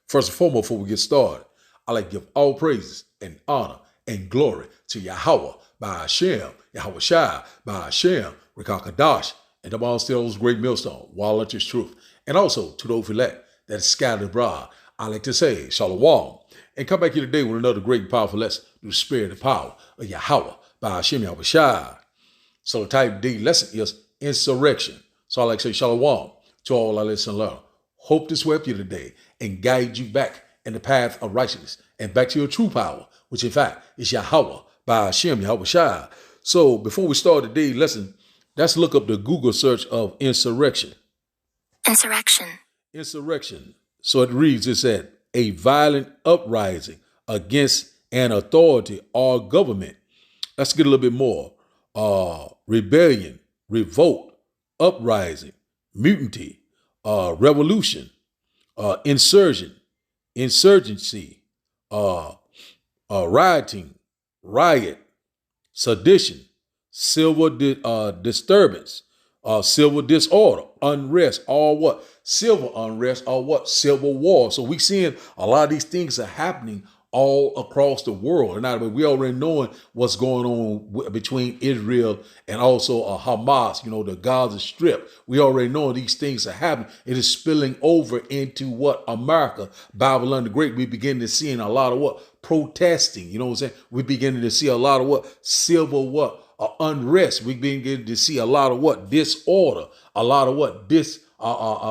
First and foremost, before we get started, I like to give all praises and honor and glory to Yahweh by Hashem, Yahweh Shai by Hashem, Rekakadash, and the all still those great millstone, Wallet is truth. And also to those elect that is scattered abroad, I like to say Shalom. And come back here today with another great and powerful lesson through the spirit and power of Yahweh by Hashem, Yahweh Shai. So the title of today's lesson is Insurrection. So I like to say Shalom to all our listeners and learn. Hope this will help you today and guide you back in the path of righteousness and back to your true power, which in fact is Yahweh by Hashem, Yahweh Shai. So before we start today's lesson, let's look up the Google search of insurrection. Insurrection. So it reads, it said, a violent uprising against an authority or government. Let's get a little bit more. Rebellion, revolt, uprising, mutiny, revolution, insurgency, rioting, riot, sedition, civil disturbance, civil disorder, unrest, or what? Civil unrest, or what? Civil war. So we seeing a lot of these things are happening all across the world. And now we already knowing what's going on between Israel and also Hamas, the Gaza Strip. We already know these things are happening. It is spilling over into what? America, Babylon the Great. We begin to see a lot of what? Protesting. You know what I'm saying? We beginning to see a lot of what? Civil what? Unrest. We begin to see a lot of what? Disorder. A lot of what?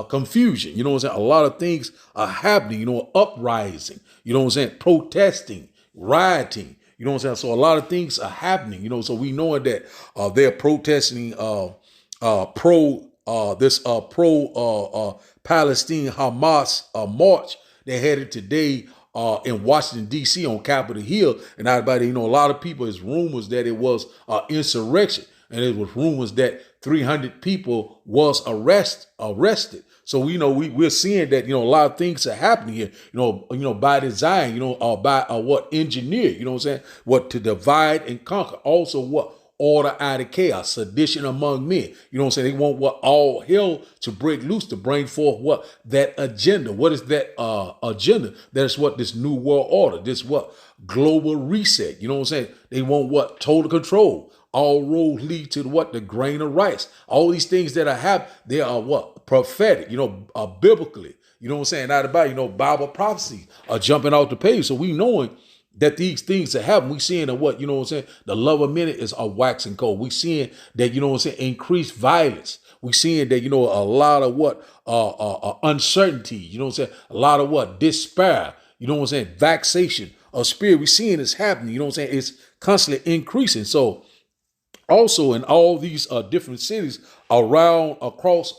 Confusion. You know what I'm saying? A lot of things are happening, uprising, protesting, rioting, you know what I'm saying? So a lot of things are happening, so we know that they're protesting pro Palestine Hamas march. They headed today in Washington, D.C. on Capitol Hill. And everybody, a lot of people, it's rumors that it was insurrection. And it was rumors that 300 people was arrested. So we're seeing that a lot of things are happening here. By design. By what engineer. You know what I'm saying? What to divide and conquer. Also what order out of chaos, sedition among men. You know what I'm saying? They want what all hell to break loose to bring forth what that agenda. What is that agenda? That's what this new world order. This what global reset. You know what I'm saying? They want what total control. All roads lead to what? The grain of rice. All these things that I have, they are what? Prophetic, biblically. You know what I'm saying? Not about, Bible prophecy are jumping off the page. So we knowing that these things are happening. We seeing that what, you know what I'm saying? The love of many is a waxing cold. We seeing that, you know what I'm saying? Increased violence. We seeing that, a lot of what? Uncertainty. You know what I'm saying? A lot of what? Despair. You know what I'm saying? Vexation of spirit. We seeing this happening. You know what I'm saying? It's constantly increasing. So also in all these different cities across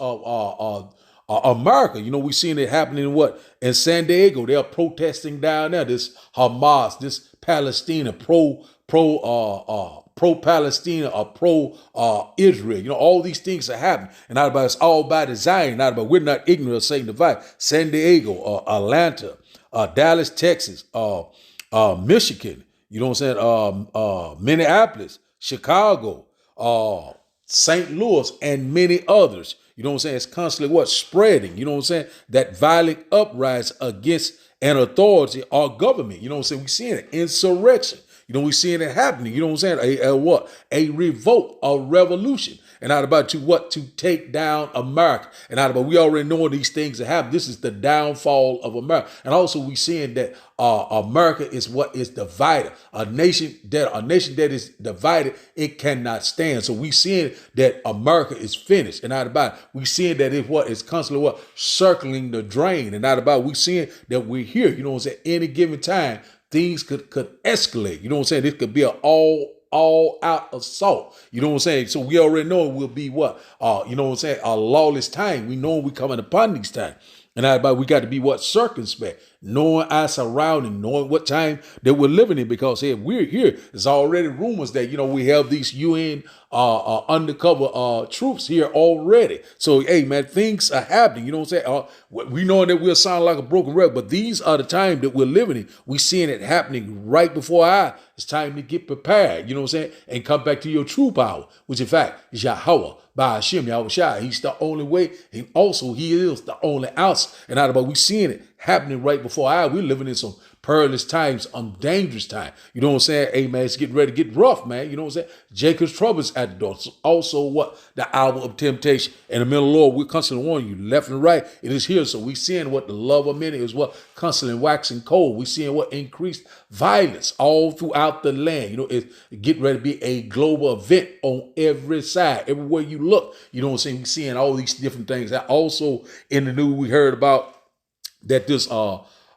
America, we seeing it happening in San Diego. They're protesting down there. This Hamas, this Palestine, pro Palestine or pro Israel. All these things are happening, and not about it's all by design. Not about we're not ignorant of Satan divide. San Diego, Atlanta, Dallas, Texas, Michigan. You know what I'm saying? Minneapolis, Chicago, St. Louis, and many others. You know what I'm saying? It's constantly what? Spreading. You know what I'm saying? That violent uprising against an authority or government. You know what I'm saying? We're seeing it. Insurrection. We're seeing it happening. You know what I'm saying? A revolt, a revolution. And not about to take down America. And not about, we already know these things that happen. This is the downfall of America. And also we seeing that America is what is divided. A nation that is divided, it cannot stand. So we seeing that America is finished. And not about, we seeing that it's constantly circling the drain. And not about, we seeing that we're here. You know what I'm saying? Any given time, things could escalate. You know what I'm saying? This could be an all out assault. You know what I'm saying? So we already know it will be what? You know what I'm saying? A lawless time. We know we coming upon these times. And we got to be what? Circumspect, knowing our surrounding, knowing what time that we're living in, because hey, we're here. There's already rumors that, we have these UN undercover troops here already. So, hey, man, things are happening. You know what I'm saying? We know that we'll sound like a broken record, but these are the times that we're living in. We're seeing it happening right before our eyes. It's time to get prepared, you know what I'm saying? And come back to your true power, which in fact is Yahweh by Hashem, Yahweh Shai. He's the only way. And also he is the only answer. And out about we seeing it happening right before our eyes. We're living in some perilous times, dangerous time. You know what I'm saying? Hey, man, it's getting ready to get rough, man. You know what I'm saying? Jacob's trouble is at the door. So also what? The hour of temptation. And the middle of the Lord, we're constantly warning you, left and right, it is here. So we seeing what the love of many is what constantly waxing cold. We seeing what increased violence all throughout the land. You know, it's getting ready to be a global event on every side. Everywhere you look, you know what I'm saying? We're seeing all these different things. And also in the news, we heard about that this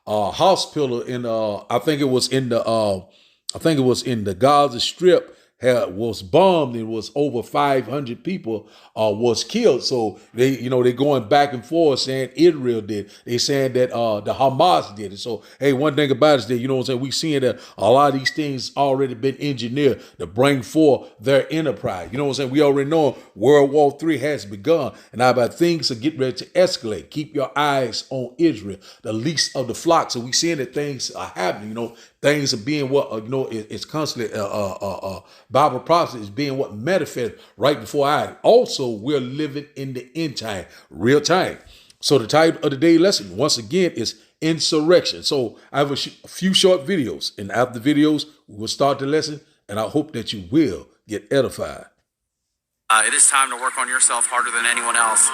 hospital in I think it was in the Gaza Strip was bombed and was over 500 people was killed. So they're going back and forth saying Israel did. They saying that the Hamas did it. So hey, one thing about it is that, you know what I'm saying, we seeing that a lot of these things already been engineered to bring forth their enterprise. You know what I'm saying? We already know World War III has begun, and now about things are getting ready to escalate. Keep your eyes on Israel, the least of the flock. So we seeing that things are happening. You know, things are being what it's constantly Bible prophecy is being what manifested right before our eyes. Also, we're living in the end time, real time. So the title of the day lesson, once again, is Insurrection. So I have a few short videos, and after the videos, we will start the lesson, and I hope that you will get edified. It is time to work on yourself harder than anyone else,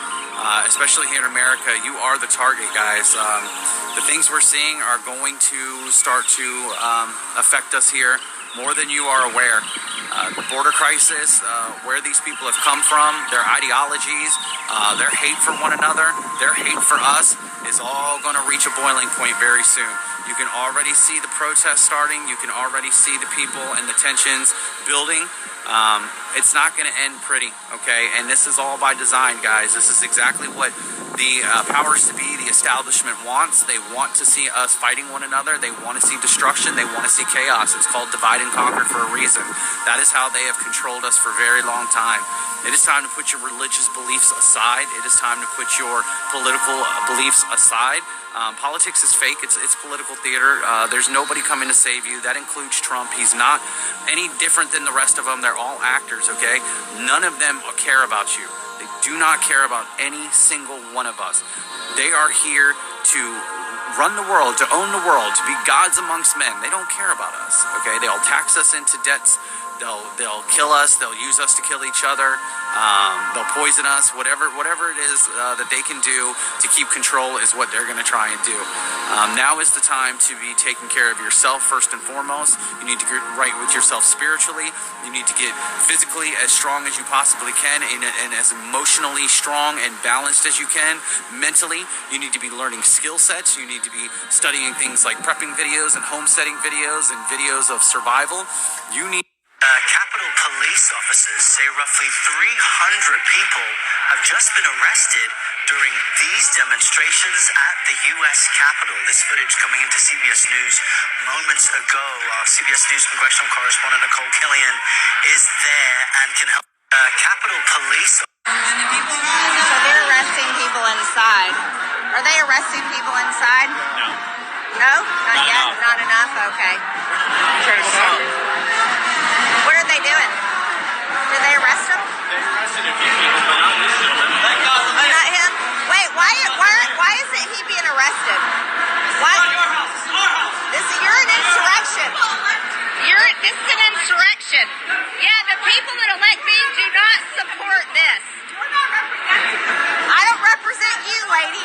especially here in America. You are the target, guys. The things we're seeing are going to start to affect us here more than you are aware. The border crisis, where these people have come from, their ideologies, their hate for one another, their hate for us is all going to reach a boiling point very soon. You can already see the protests starting. You can already see the people and the tensions building. It's not going to end pretty, okay? And this is all by design, guys. This is exactly what the powers to be, the establishment wants. They want to see us fighting one another. They want to see destruction. They want to see chaos. It's called divide and conquer for a reason. That is how they have controlled us for a very long time. It is time to put your religious beliefs aside. It is time to put your political beliefs aside. Politics is fake. It's political theater. There's nobody coming to save you. That includes Trump. He's not any different than the rest of them. They're all actors, okay? None of them care about you. They do not care about any single one of us. They are here to run the world, to own the world, to be gods amongst men. They don't care about us, okay? They'll tax us into debts. They'll kill us. They'll use us to kill each other. They'll poison us. Whatever it is that they can do to keep control is what they're going to try and do. Now is the time to be taking care of yourself first and foremost. You need to get right with yourself spiritually. You need to get physically as strong as you possibly can and as emotionally strong and balanced as you can. Mentally, you need to be learning skill sets. You need to be studying things like prepping videos and homesteading videos and videos of survival. You need Capitol police officers say roughly 300 people have just been arrested during these demonstrations at the U.S. Capitol. This footage coming into CBS News moments ago. Our CBS News congressional correspondent Nicole Killian is there and can help. Capitol police. So they're arresting people inside. Are they arresting people inside? No. No? Not yet? Not enough? Okay. What are they doing? Did they arrest him? They arrested a few people, but not this gentleman. Oh, not him? Wait, why isn't he being arrested? Why? Your house. This is our house. You're an insurrection. This is an insurrection. Yeah, the people that elect me do not support this. I don't represent you, lady.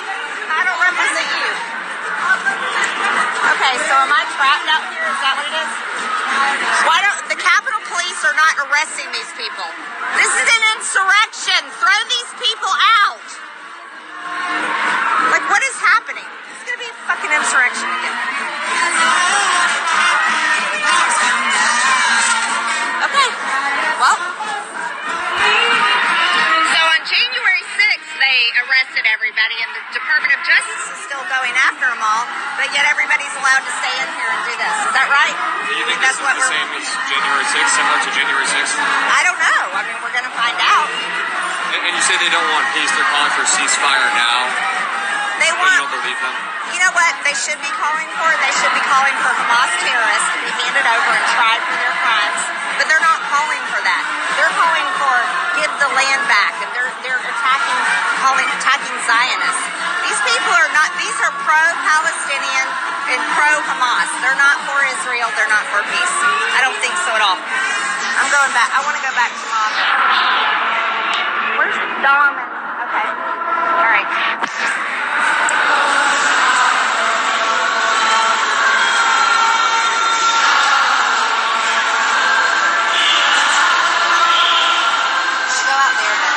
I don't represent you. Okay, so am I trapped out here? Is that what it is? Why don't the Capitol Police are not arresting these people? This is an insurrection. Throw these people out. Like, what is happening? It's gonna be a fucking insurrection again. Okay. Well. So on January 6th, they arrested everybody, and the Department of Justice is still going after them all, but yet everybody's allowed to stay in here and do this. Is that right? Do you think this is the same as January 6th, similar to January 6th? I don't know. I mean, we're going to find out. And you say they don't want peace. They're calling for a ceasefire now. They But want. you don't believe them? You know what they should be calling for? They should be calling for Hamas terrorists to be handed over and tried for their crimes. But they're not calling for that. They're calling for give the land back, and they're attacking Zionists. These people are not. These are pro-Palestinian. and pro-Hamas. They're not for Israel. They're not for peace. I don't think so at all. I'm going back. I want to go back to Mom. Where's Dom? Okay. All right. Go out there then.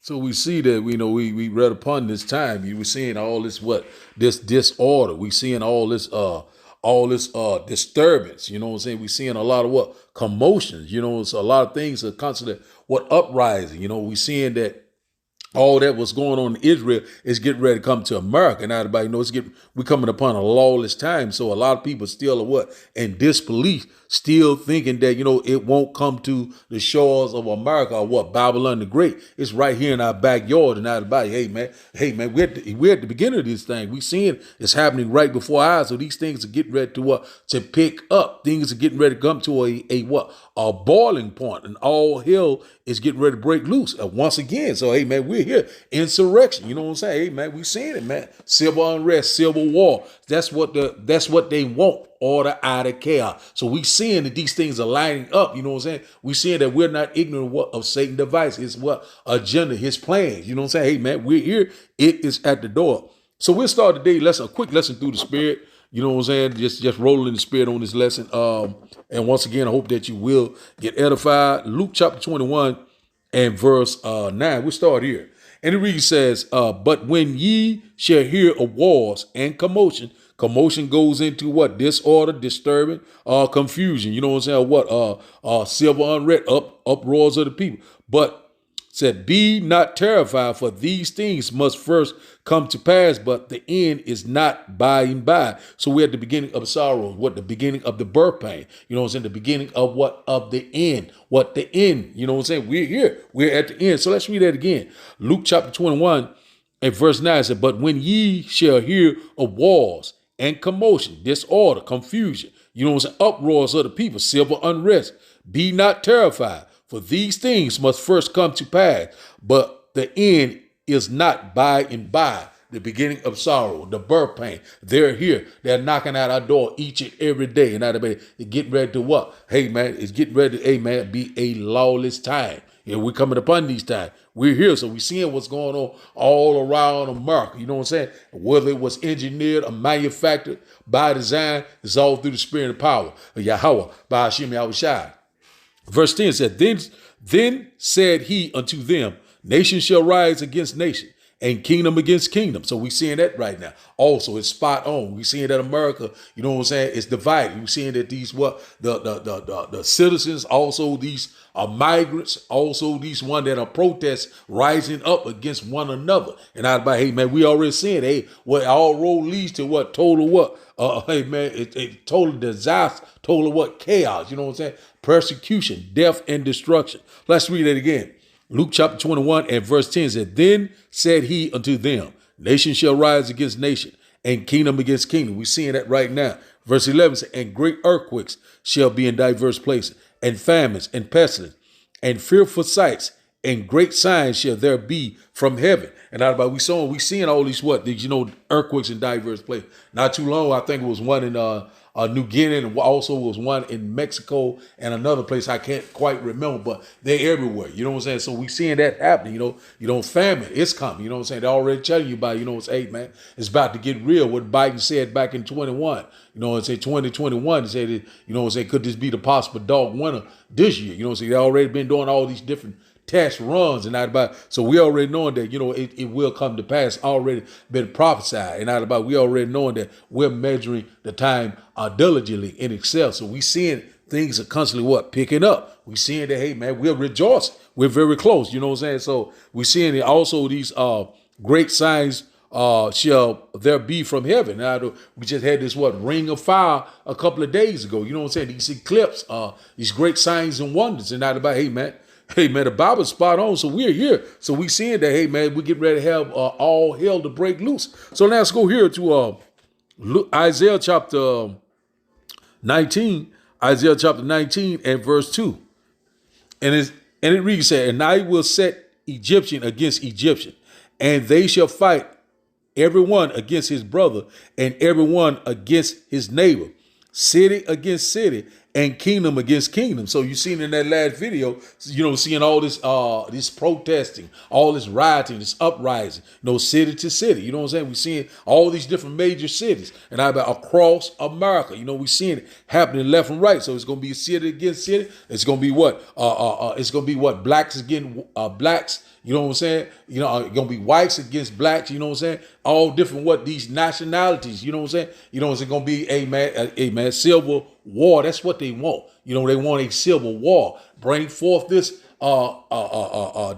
So we see that we read upon this time. You were seeing all this this disorder. We seeing all this disturbance. You know what I'm saying? We seeing a lot of commotions. It's a lot of things are constantly uprising. We seeing that all that was going on in Israel is getting ready to come to America. Now everybody knows we're coming upon a lawless time. So a lot of people still are in disbelief, still thinking that, it won't come to the shores of America or Babylon the Great. It's right here in our backyard. And everybody, hey man, we're at the beginning of this thing. We seeing it's happening right before our eyes. So these things are getting ready to pick up. Things are getting ready to come to a boiling point, and all hell is getting ready to break loose once again. So, hey man, we're here. Insurrection. You know what I'm saying? Hey man, we seeing it, man. Civil unrest, civil war. That's what they want. Order out of chaos. So we seeing that these things are lining up. You know what I'm saying? We seeing that we're not ignorant of Satan's device, his agenda, his plans. You know what I'm saying? Hey man, we're here. It is at the door. So we'll start today a quick lesson through the Spirit. You know what I'm saying? Just rolling in the Spirit on this lesson. And once again, I hope that you will get edified. Luke chapter 21 and verse 9. We'll start here. And it really says, but when ye shall hear of wars and commotion goes into what? Disorder, disturbing, confusion. You know what I'm saying? What? Civil unrest, uproars of the people. But said, be not terrified, for these things must first come to pass, but the end is not by and by. So we're at the beginning of sorrow, what? The beginning of the birth pain. You know what I'm saying? The beginning of what? Of the end. What? The end. You know what I'm saying? We're here. We're at the end. So let's read that again. Luke chapter 21 and verse 9 said, but when ye shall hear of wars and commotion, disorder, confusion, you know what I'm saying? Uproars of the people, civil unrest, be not terrified. For these things must first come to pass, but the end is not by and by. The beginning of sorrow, the birth pain, they're here. They're knocking at our door each and every day. And everybody is getting ready to what? Hey, man, it's getting ready to, hey, man, be a lawless time. Yeah, we're coming upon these times. We're here, so we're seeing what's going on all around America. You know what I'm saying? Whether it was engineered or manufactured by design, it's all through the spirit and power of Yahweh, by Hashem Yahushai. Verse 10 said, then said he unto them, nation shall rise against nation, and kingdom against kingdom. So we're seeing that right now. Also, it's spot on. We're seeing that America, you know what I'm saying, it's divided. We're seeing that these the citizens, also these migrants, also these one that are protests rising up against one another. And I about, hey man, we already seeing, hey, what all road leads to what? Total what? Hey man, it total disaster, total what? Chaos. You know what I'm saying? Persecution, death, and destruction. Let's read it again. Luke chapter 21 and verse 10 said, then said he unto them, nation shall rise against nation, and kingdom against kingdom. We're seeing that right now. Verse 11 said, and great earthquakes shall be in diverse places, and famines, and pestilence, and fearful sights, and great signs shall there be from heaven. And out about we seeing all these earthquakes in diverse places. Not too long, I think it was one in New Guinea, and also was one in Mexico and another place I can't quite remember, but they're everywhere. You know what I'm saying? So we seeing that happening. Famine, it's coming. You know what I'm saying? They're already telling you about, hey man, it's about to get real. What Biden said back in 21. You know what I'm saying? 2021, he said, could this be the possible dog winner this year? You know what I'm saying? They already been doing all these different test runs and not about, so we already knowing that, it will come to pass, already been prophesied, and not about, we already knowing that we're measuring the time diligently in Excel. So we seeing things are constantly picking up. We seeing that, hey man, we're rejoicing. We're very close. You know what I'm saying? So we seeing that also these great signs shall there be from heaven. Now, we just had this ring of fire a couple of days ago. You know what I'm saying? These eclipse, these great signs and wonders, and not about, hey man, the Bible's spot on. So we're here. So we seeing that, hey man, we get ready to have all hell to break loose. So now let's go here to Isaiah chapter 19. Isaiah chapter 19 and verse 2. And it reads, and I will set Egyptian against Egyptian, and they shall fight everyone against his brother, and everyone against his neighbor, city against city, and kingdom against kingdom. So you seen in that last video, seeing all this protesting, all this rioting, this uprising, city to city. You know what I'm saying? We seeing all these different major cities, and across America. We seeing it happening left and right. So it's gonna be city against city. It's gonna be it's gonna be blacks against blacks. You know what I'm saying? It's gonna be whites against blacks. You know what I'm saying? All different these nationalities. You know what I'm saying? It's gonna be a man, civil war. That's what they want. They want a civil war. Bring forth this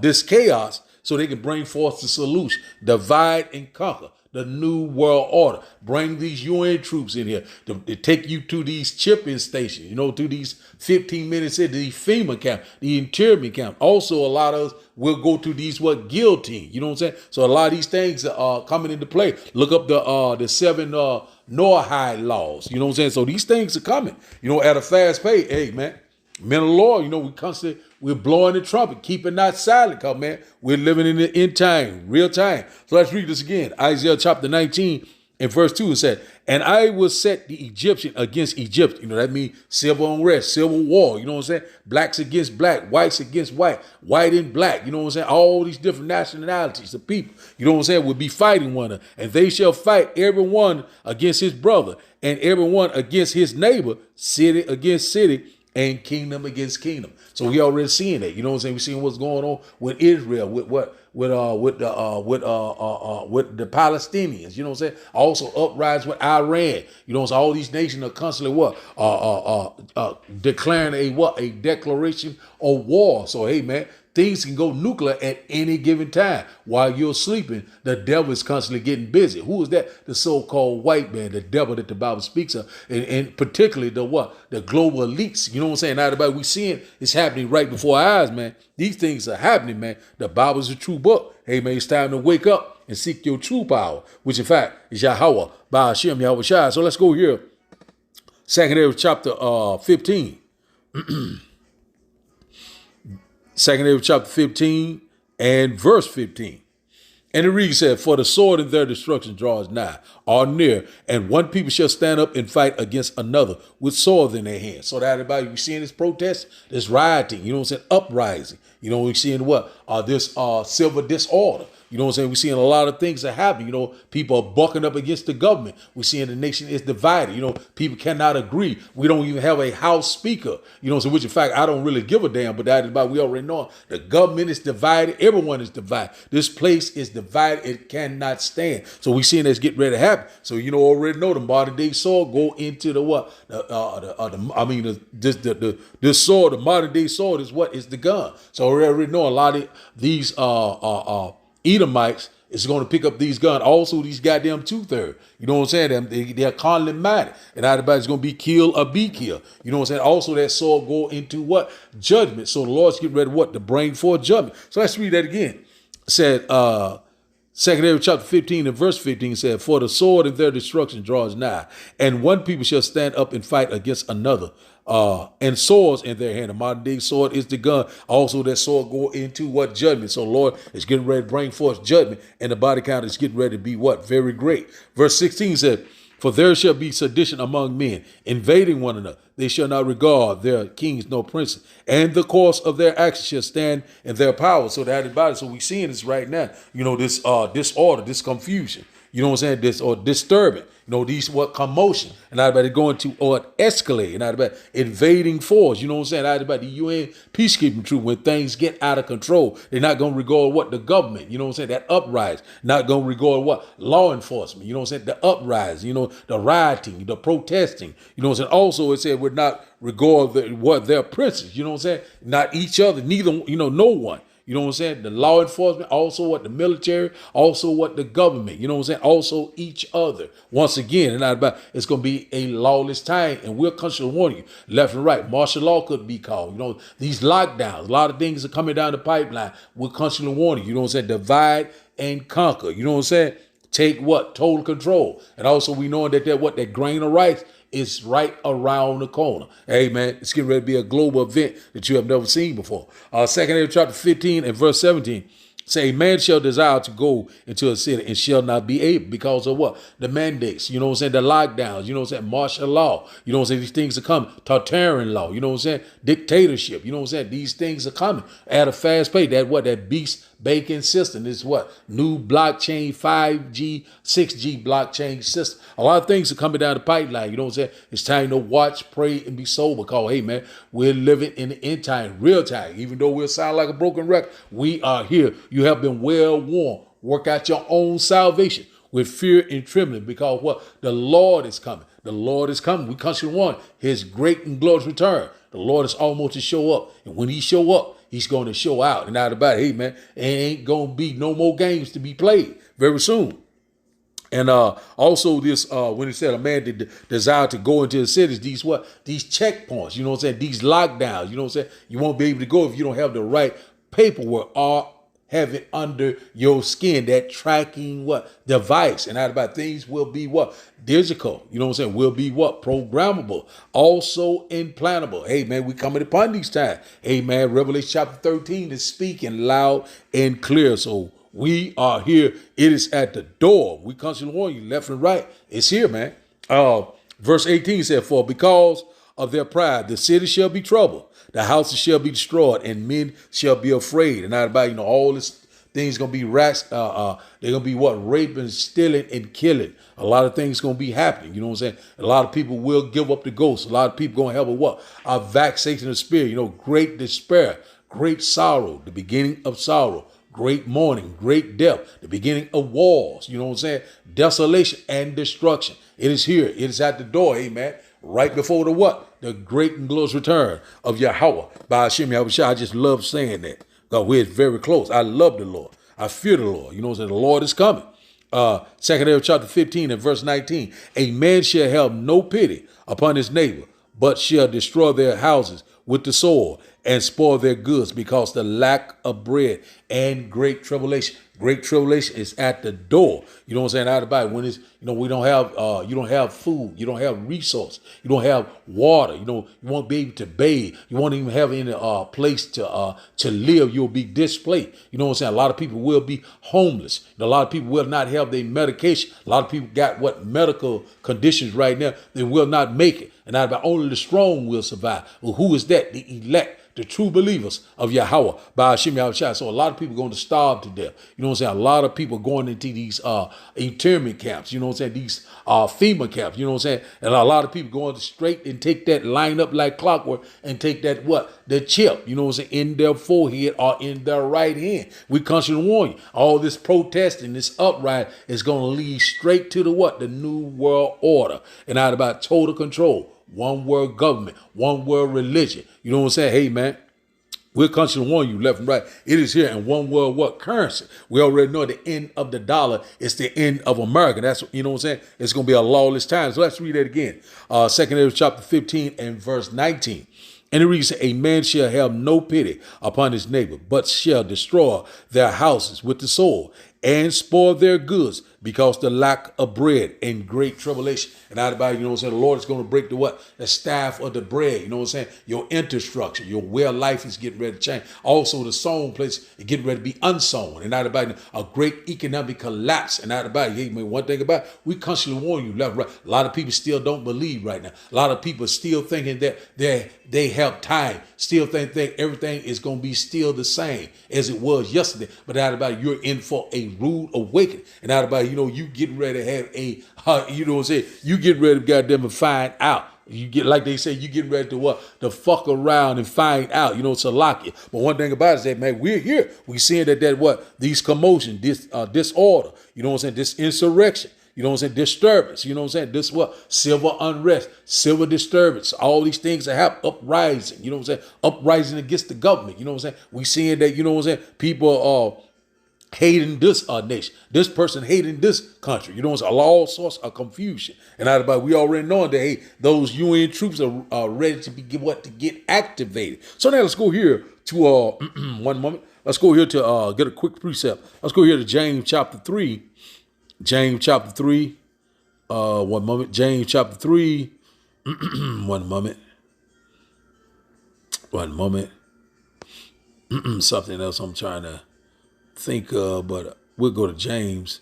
this chaos so they can bring forth the solution. Divide and conquer. The new world order. Bring these UN troops in here to take you to these shipping stations, to these 15 minutes into the FEMA camp, the internment camp. Also, a lot of us will go to these guillotine. You know what I'm saying? So a lot of these things are coming into play. Look up the 7 Noahide laws. You know what I'm saying? So these things are coming, at a fast pace. Hey, man. Men of the Lord, we're blowing the trumpet, keeping not silent, because, man, we're living in the end time, real time. So let's read this again. Isaiah chapter 19 and verse 2, it said, and I will set the Egyptian against Egypt. That means civil unrest, civil war. You know what I'm saying? Blacks against black, whites against white, white and black. You know what I'm saying? All these different nationalities of people, you know what I'm saying, will be fighting one another. And they shall fight everyone against his brother, and everyone against his neighbor, city against city, and kingdom against kingdom. So we already seeing that. You know what I'm saying? We're seeing what's going on with Israel, with with the Palestinians. You know what I'm saying? Also uprising with Iran. You know what I'm saying? All these nations are constantly declaring a declaration of war. So hey man, things can go nuclear at any given time. While you're sleeping, the devil is constantly getting busy. Who is that? The so-called white man, the devil that the Bible speaks of, and particularly the global elites. You know what I'm saying? Now, everybody, we seeing it's happening right before our eyes, man. These things are happening, man. The Bible is a true book. Hey, man, it's time to wake up and seek your true power, which in fact is Yahweh, by Hashem, Yahweh Shai. So let's go here. Second Amos chapter 15. Second Amos chapter 15 and verse 15. And it reads, said, for the sword in their destruction draws nigh, or near, and one people shall stand up and fight against another with swords in their hands. So that everybody, we seeing this protest, this rioting, you know what I'm saying, uprising. You know, we're seeing what? This civil disorder. You know what I'm saying? We're seeing a lot of things that happen. You know, people are bucking up against the government. We're seeing the nation is divided. You know, people cannot agree. We don't even have a House Speaker. You know, so which in fact, I don't really give a damn, but that is about, we already know the government is divided. Everyone is divided. This place is divided. It cannot stand. So we're seeing this get ready to happen. So, you know, already know the modern day sword go into the what? This sword, the modern day sword is what? Is the gun. So already know a lot of these Edomites is going to pick up these guns. Also, these goddamn 2/3. You know what I'm saying? They're carnally minded. And everybody's going to be killed or be killed. You know what I'm saying? Also, that sword go into what? Judgment. So the Lord's getting ready what? To bring forth judgment. So let's read that again. It said, Second Amos chapter 15 and verse 15 said, for the sword in their destruction draws nigh, and one people shall stand up and fight against another. And swords in their hand. The modern day sword is the gun. Also, that sword go into what? Judgment. So Lord is getting ready to bring forth judgment, and the body count is getting ready to be what? Very great. Verse 16 said, for there shall be sedition among men, invading one another. They shall not regard their kings nor princes, and the course of their actions shall stand in their power. So that about it. So we seeing this right now. You know, this disorder, this confusion. You know what I'm saying? This or disturbing. You know, these what commotion. And out about it going to or escalate. And out about invading force. You know what I'm saying? Out about the UN peacekeeping troop, when things get out of control, they're not going to regard what? The government. You know what I'm saying? That uprising. Not going to regard what? Law enforcement. You know what I'm saying? The uprising. You know, the rioting, the protesting. You know what I'm saying? Also, it said we're not regard what their princes. You know what I'm saying? Not each other. Neither, you know, no one. You know what I'm saying? The law enforcement, also what? The military, also what? The government. You know what I'm saying? Also each other. Once again, and about it's going to be a lawless time, and we're constantly warning you left and right. Martial law could be called. You know, these lockdowns, a lot of things are coming down the pipeline. We're constantly warning you. You know what I'm saying? Divide and conquer. You know what I'm saying? Take what? Total control. And also we know that grain of rice is right around the corner. Hey, man, it's getting ready to be a global event that you have never seen before. Second Amos chapter 15 and verse 17. Say, a man shall desire to go into a city and shall not be able because of what? The mandates, you know what I'm saying? The lockdowns, you know what I'm saying? Martial law, you know what I'm saying? These things are coming. Tartarian law, you know what I'm saying? Dictatorship, you know what I'm saying? These things are coming at a fast pace. That beast baking system is what? New blockchain, 5G, 6G blockchain system. A lot of things are coming down the pipeline, you know what I'm saying? It's time to watch, pray, and be sober because, hey, man, we're living in the end time, real time. Even though we'll sound like a broken record, we are here. You have been well warned. Work out your own salvation with fear and trembling because what? The Lord is coming. The Lord is coming. We constantly want his great and glorious return. The Lord is almost to show up. And when he show up, he's going to show out. And not about it, hey, man, it ain't going to be no more games to be played very soon. And also this, when it said a man did desire to go into the cities, these checkpoints, you know what I'm saying? These lockdowns, you know what I'm saying? You won't be able to go if you don't have the right paperwork or have it under your skin, that tracking device. And how about things will be digital, you know what I'm saying? Will be programmable, also implantable. Hey, man, we coming upon these times. Hey, man, Revelation chapter 13 is speaking loud and clear. So we are here. It is at the door. We constantly warn you left and right. It's here, man. Verse 18 said, for because of their pride, the city shall be troubled. The houses shall be destroyed, and men shall be afraid. And not about, all this things going to be rats. They're going to be raping, stealing, and killing. A lot of things going to be happening. You know what I'm saying? A lot of people will give up the ghost. A lot of people going to have a vexation of spirit. Great despair, great sorrow, the beginning of sorrow. great mourning, great death, the beginning of wars, you know what I'm saying? Desolation and destruction. It is here. It is at the door, amen. Right before the what? The great and glorious return of Yahweh. By Hashem Yahushua. I just love saying that. God, we're very close. I love the Lord. I fear the Lord. You know what I'm saying? The Lord is coming. 2 chapter 15 and verse 19. A man shall have no pity upon his neighbor, but shall destroy their houses with the sword and spoil their goods because the lack of bread and great tribulation. Great tribulation is at the door. You know what I'm saying? Out about it. When it's, we don't have, you don't have food. You don't have resource. You don't have water. You won't be able to bathe. You won't even have any place to live. You'll be displaced. You know what I'm saying? A lot of people will be homeless. A lot of people will not have their medication. A lot of people got medical conditions right now. They will not make it. And out about only the strong will survive. Well, who is that? The elect. The true believers of Yahweh by Hashem Yahushua. So a lot of people are going to starve to death. You know what I'm saying? A lot of people going into these internment camps. You know what I'm saying? These FEMA camps. You know what I'm saying? And a lot of people going straight and take that line up like clockwork and take that the chip. You know what I'm saying? In their forehead or in their right hand. We constantly warn you. All this protesting, this uprising is going to lead straight to the new world order and out about total control. One world government, one world religion. You know what I'm saying? Hey, man, we're constantly warning you left and right. It is here in one world currency. We already know the end of the dollar is the end of America. That's, you know what I'm saying? It's going to be a lawless time. So let's read that again. 2 chapter 15 and verse 19. And it reads, a man shall have no pity upon his neighbor, but shall destroy their houses with the sword and spoil their goods because the lack of bread and great tribulation. And out about, you know what I'm saying, the Lord is going to break the staff of the bread. You know what I'm saying? Your infrastructure, your way of life is getting ready to change. Also, the sown place is getting ready to be unsown. And out about a great economic collapse. And out about, hey, man, one thing about it, we constantly warn you left, right. A lot of people still don't believe right now. A lot of people still thinking that they have time. Still think everything is going to be still the same as it was yesterday. But out about, you're in for a rude awakening. And out about, you getting ready to have you know what I'm saying? You get ready to goddamn find out. You get, like they say, you getting ready to to fuck around and find out, to lock it. But one thing about it is that, man, we're here. We seeing that these commotion, this disorder, you know what I'm saying? This insurrection, you know what I'm saying? Disturbance, you know what I'm saying? This civil unrest, civil disturbance, all these things that have uprising, you know what I'm saying? Uprising against the government, you know what I'm saying? We seeing that, you know what I'm saying? People hating this nation, this person hating this country, you know, it's all sorts of confusion. And out about, we already know that, hey, those UN troops are ready to get activated. So now let's go here to one moment. Let's go here to get a quick precept. Let's go here to James chapter 3. James chapter 3. One moment. James chapter 3. One moment. Something else I'm trying to think of, but we'll go to James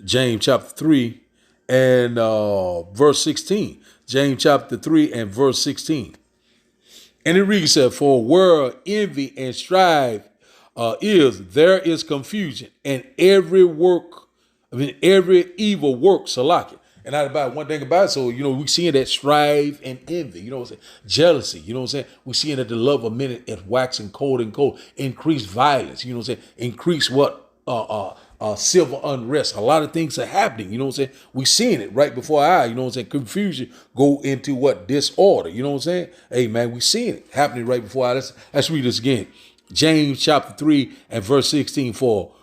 chapter 3 and verse 16. James chapter 3 and verse 16. And it reads, for where envy and strife there is confusion, and every evil work, salaki. And not about one thing about it. So, we seeing that strife and envy, you know what I'm saying? Jealousy, you know what I'm saying? We seeing that the love of men is waxing cold and cold, increased violence, you know what I'm saying? Increase civil unrest. A lot of things are happening, you know what I'm saying? We seeing it right before our eyes, you know what I'm saying? Confusion go into disorder, you know what I'm saying? Hey, man, we seeing it happening right before our eyes. Let's read this again. James chapter 3 and verse 16, for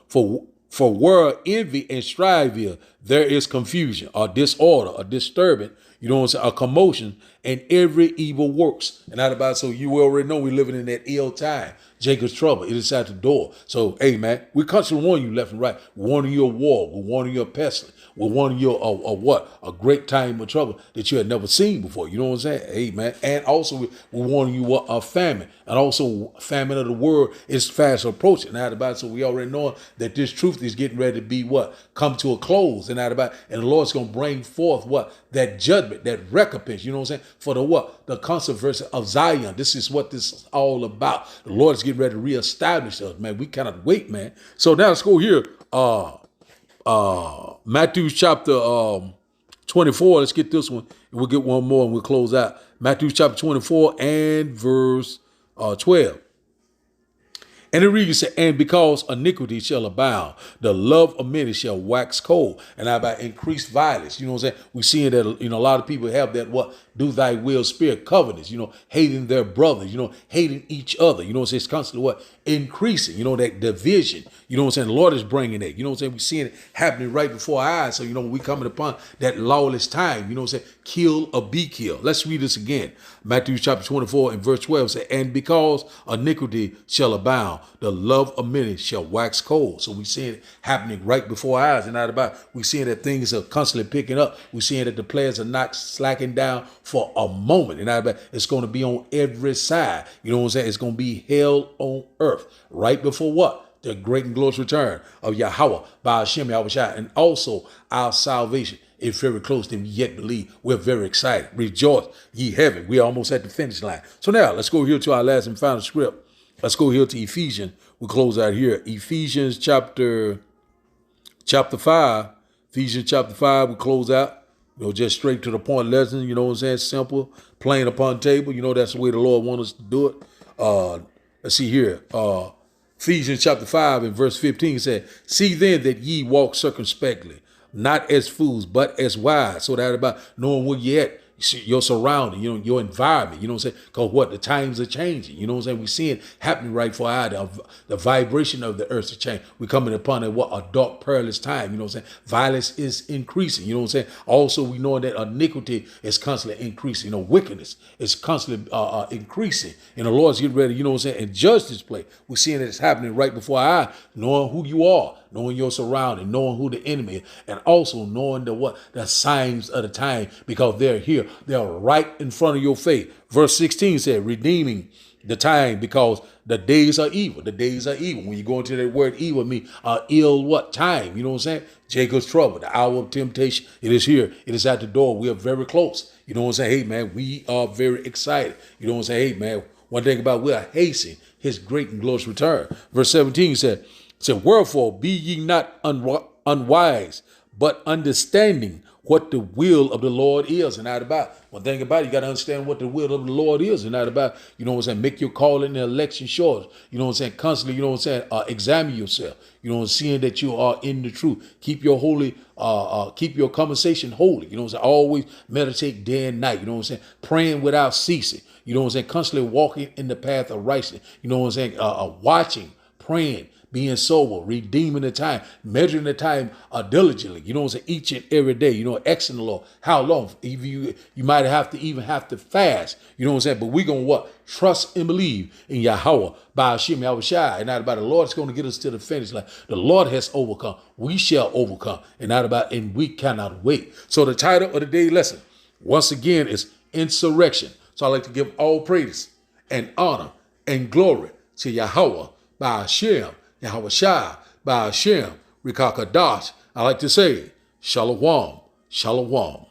where envy and strife is, there is confusion or disorder or disturbance, you know what I'm saying, a commotion, and every evil works. And out about, so you already know we're living in that ill time. Jacob's trouble, it is at the door. So, hey, man, we constantly warn you left and right. We're warning you of war. We're warning you of pestilence. We're warning you of a great time of trouble that you had never seen before. You know what I'm saying? Hey, man. And also, we're warning you of famine. And also, famine of the world is fast approaching. And out about, so we already know that this truth is getting ready to be come to a close. And out about, and the Lord's going to bring forth that judgment, that recompense, you know what I'm saying? For the controversy of Zion. This is what this is all about. The Lord's getting ready to reestablish us, man. We cannot wait, man. So now let's go here. Matthew chapter 24. Let's get this one. And we'll get one more and we'll close out. Matthew chapter 24 and verse 12. And it reads, and because iniquity shall abound, the love of many shall wax cold. And about increased violence, you know what I'm saying? We're seeing that, a lot of people have that, do thy will spirit covenants, hating their brothers, hating each other. You know what I'm saying? It's constantly increasing, that division. You know what I'm saying? The Lord is bringing that. You know what I'm saying? We're seeing it happening right before our eyes. So, when we coming upon that lawless time, you know what I'm saying? Kill or be killed. Let's read this again. Matthew chapter 24 and verse 12 say, and because iniquity shall abound, the love of many shall wax cold. So we seeing it happening right before our eyes. And not about, we seeing that things are constantly picking up. We seeing that the players are not slacking down for a moment. And not about, it's going to be on every side. You know what I'm saying? It's going to be hell on earth right before what? The great and glorious return of Yahweh by Hashem Yahushua, and also our salvation is very close to yet believe. We're very excited. Rejoice, ye heaven. We're almost at the finish line. So now let's go here to our last and final script. Let's go here to Ephesians. We'll close out here. Ephesians chapter 5. Ephesians chapter 5, we close out. Just straight to the point lesson, you know what I'm saying? Simple, plain upon table. That's the way the Lord wants us to do it. Let's see here. Ephesians chapter 5 and verse 15 said, see then that ye walk circumspectly, not as fools, but as wise. So that about knowing where you're at, your surrounding, your environment, you know what I'm saying? Because the times are changing, you know what I'm saying? We see it happening right for our eyes. The vibration of the earth is changing. We're coming upon a dark, perilous time, you know what I'm saying? Violence is increasing, you know what I'm saying? Also, we know that iniquity is constantly increasing, wickedness is constantly increasing. And the Lord's getting ready, you know what I'm saying, and judge this place. We're seeing that it's happening right before our eyes, knowing who you are, knowing your surrounding, knowing who the enemy is, and also knowing the signs of the time, because they're here. They're right in front of your face. Verse 16 said, redeeming the time, because the days are evil. The days are evil. When you go into that word evil, mean ill time? You know what I'm saying? Jacob's trouble, the hour of temptation. It is here. It is at the door. We are very close. You know what I'm saying? Hey, man, we are very excited. You know what I'm saying? Hey, man, one thing about we are hastening his great and glorious return. Verse 17 said, wherefore be ye not unwise, but understanding what the will of the Lord is. And not about, one thing about it, you got to understand what the will of the Lord is. And not about, you know what I'm saying, make your call in the election short. You know what I'm saying, constantly, you know what I'm saying, examine yourself. You know, seeing that you are in the truth. Keep your keep your conversation holy. You know what I'm saying, always meditate day and night. You know what I'm saying, praying without ceasing. You know what I'm saying, constantly walking in the path of righteousness. You know what I'm saying, watching, praying, being sober, redeeming the time, measuring the time diligently. You know what I'm saying? Each and every day, asking the Lord, how long? You might have to fast. You know what I'm saying? But we're going to trust and believe in Yahweh by Hashem Yahushua. And not about the Lord is going to get us to the finish line. The Lord has overcome. We shall overcome. And we cannot wait. So the title of the daily lesson, once again, is Insurrection. So I'd like to give all praise and honor and glory to Yahweh by Hashem Yahushua by Hashem Rikakadash. I like to say, Shalom, Shalom.